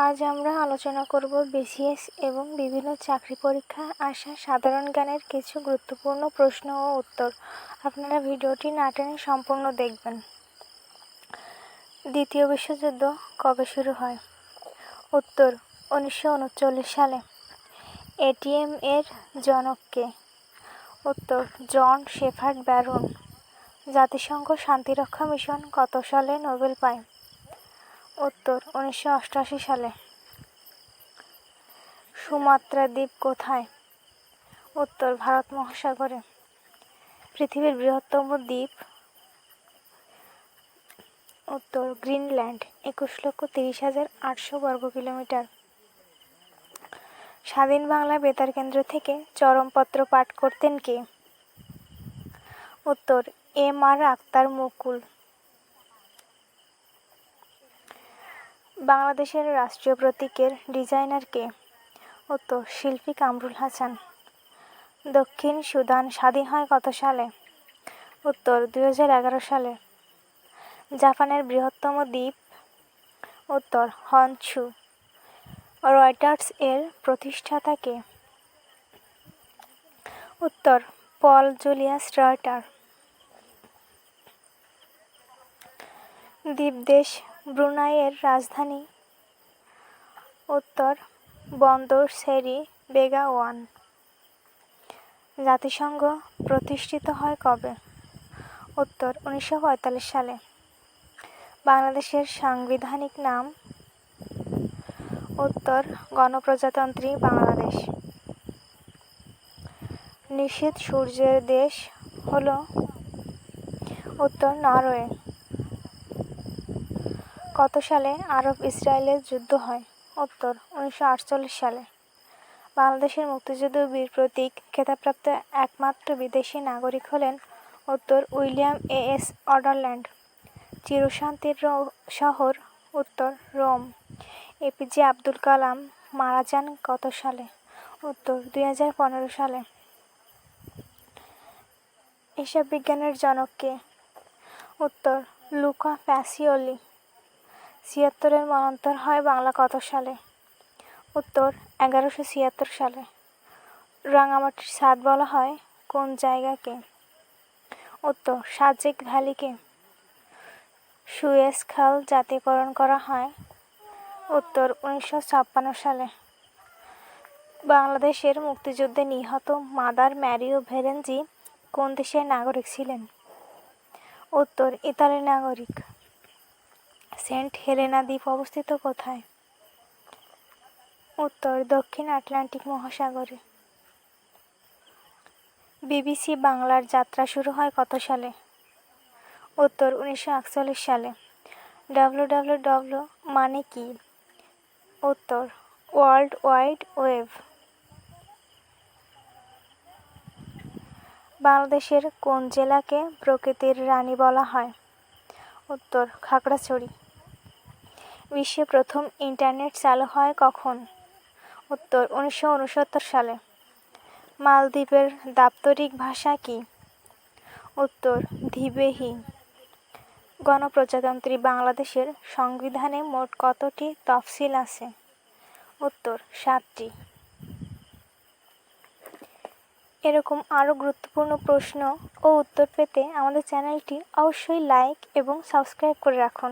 আজ আমরা আলোচনা করব বিসিএস এবং বিভিন্ন চাকরি পরীক্ষায় আসা সাধারণ জ্ঞানের কিছু গুরুত্বপূর্ণ প্রশ্ন ও উত্তর। আপনারা ভিডিওটি না টেনে সম্পূর্ণ দেখবেন। দ্বিতীয় বিশ্বযুদ্ধ কবে শুরু হয়? উত্তর 1939 সালে। এটিএম এর জনক কে? উত্তর জন শেফার্ড ব্যারন। জাতিসংঘ শান্তিরক্ষা মিশন কত সালে নোবেল পায়? উত্তর 1988 সালে। সুমাত্রা দ্বীপ কোথায়? উত্তর ভারত মহাসাগরে। পৃথিবীর বৃহত্তম দ্বীপ? উত্তর গ্রিনল্যান্ড, 21,30,800 বর্গ কিলোমিটার। স্বাধীন বাংলা বেতার কেন্দ্র থেকে চরমপত্র পাঠ করতেন কে? উত্তর এম.আর. আখতার মুকুল। বাংলাদেশের রাষ্ট্রীয় প্রতীকের ডিজাইনার কে? উত্তর শিল্পী কামরুল হাসান। দক্ষিণ সুদান স্বাধীন হয় কত সালে? উত্তর 2011 সালে। জাপানের বৃহত্তম দ্বীপ? উত্তর হনশু। রয়টার্স এর প্রতিষ্ঠাতা কে? উত্তর পল জুলিয়াস রয়টার। দ্বীপদেশ ব্রুনাইয়ের রাজধানী? উত্তর বন্দর সেরি বেগাওয়ান। জাতিসংঘ প্রতিষ্ঠিত হয় কবে? উত্তর 1945 সালে। বাংলাদেশের সাংবিধানিক নাম? উত্তর গণপ্রজাতন্ত্রী বাংলাদেশ। নিশীথ সূর্যের দেশ হলো? উত্তর নরওয়ে। কত সালে আরব ইসরায়েলের যুদ্ধ হয়? উত্তর 1948 সালে। বাংলাদেশের মুক্তিযুদ্ধ বীর প্রতীক খেতাবপ্রাপ্ত একমাত্র বিদেশি নাগরিক হলেন? উত্তর উইলিয়াম এ.এস. অডারল্যান্ড। চিরশান্তির শহর? উত্তর রোম। এপিজে আব্দুল কালাম মারা যান কত সালে? উত্তর 2015 সালে। হিসাব বিজ্ঞানের জনক কে? উত্তর লুকা প্যাসিওলি। 76-এর মন্বন্তর হয় বাংলা কত সালে? উত্তর 1176 সালে। রাঙামাটির ছাদ বলা হয় কোন জায়গাকে? উত্তর সাজেক ভ্যালিকে। সুয়েজ খাল জাতীয়করণ করা হয়? উত্তর 1956 সালে। বাংলাদেশের মুক্তিযুদ্ধে নিহত মাদার ম্যারিও ভেরেনজি কোন দেশের নাগরিক ছিলেন? উত্তর ইতালির নাগরিক। সেন্ট হেলেনা দ্বীপ অবস্থিত কোথায়? উত্তর দক্ষিণ আটলান্টিক মহাসাগরে। বিবিসি বাংলার যাত্রা শুরু হয় কত সালে? উত্তর 1941 সালে। www মানে কি? উত্তর ওয়ার্ল্ড ওয়াইড ওয়েব। বাংলাদেশের কোন জেলাকে প্রকৃতির রানী বলা হয়? উত্তর খাগড়াছড়ি। বিশ্বে প্রথম ইন্টারনেট চালু হয় কখন? উত্তর 1969 সালে। মালদ্বীপের দাপ্তরিক ভাষা কি? উত্তর ধিবেহি। গণপ্রজাতন্ত্রী বাংলাদেশের সংবিধানে মোট কতটি তফসিল আছে? উত্তর 7টি। এরকম আরও গুরুত্বপূর্ণ প্রশ্ন ও উত্তর পেতে আমাদের চ্যানেলটি অবশ্যই লাইক এবং সাবস্ক্রাইব করে রাখুন।